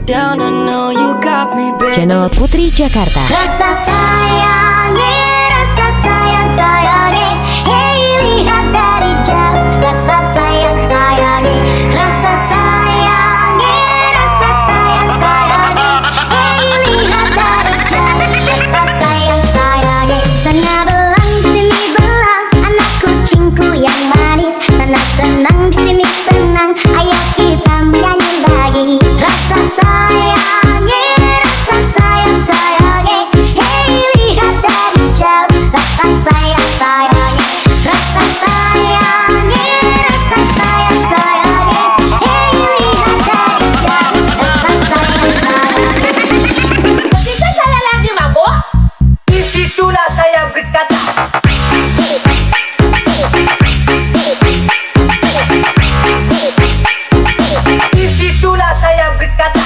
down, I know you got me, baby. Channel Putri Jakarta. Rasa sayangi, rasa sayang sayangi, hey lihat dari jauh. Rasa sayang sayangi, rasa sayangi, rasa sayang sayangi, hey lihat dari jauh. Rasa sayang sayangi, sana belang sini belang, anak kucingku yang manis. Sana senang sini senang, ayo kita menyanyi lagi. Rasa sayangi, rasa sayang sayangi, hey lihat dari jauh. Rasa sayang sayangi, rasa sayangi, rasa sayang sayangi, hey lihat dari jauh. Rasa sayang sayangi. Ketika saya lagi mabuk, disitulah saya berkata. Disitulah saya berkata.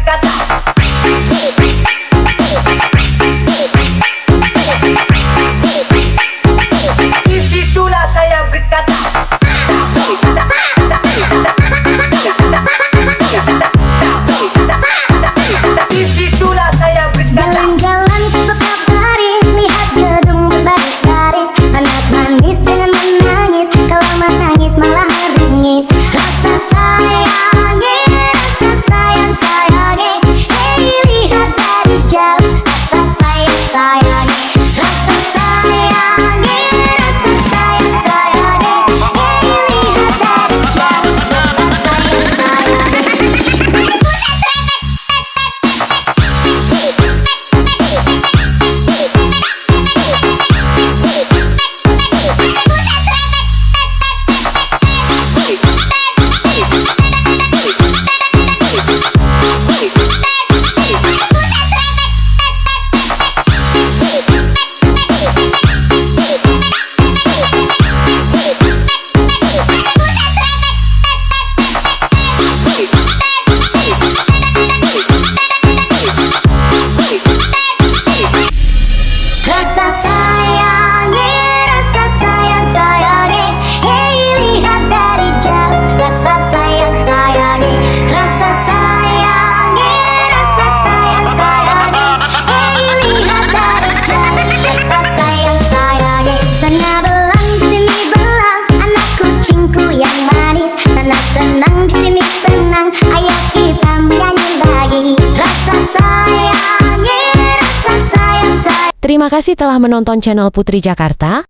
berkata. Disitulah saya berkata. Disitulah saya berkata. Jalan-jalan tetap baris, lihat gedung berbaris-baris, anak manis dengan menangis, kalau menangis malah meringis. Rasa sayangi, rasa sayang sayangi, hei lihat dari jauh. Rasa sayang sayangi, rasa sayangi, rasa sayang sayangi, hei lihat dari jauh. Rasa sayang sayangi. Rasa sayangi, rasa sayang sayangi, hei lihat dari jauh. Rasa sayang sayangi, rasa sayangi, rasa sayang sayangi, hei lihat dari jauh. Rasa sayang sayangi, sana belang sini belang, anak kucingku yang manis, sana senang sini senang, ayo kita menyanyi lagi. Rasa sayangi, rasa sayang sayangi. Terima kasih telah menonton channel Putri Jakarta.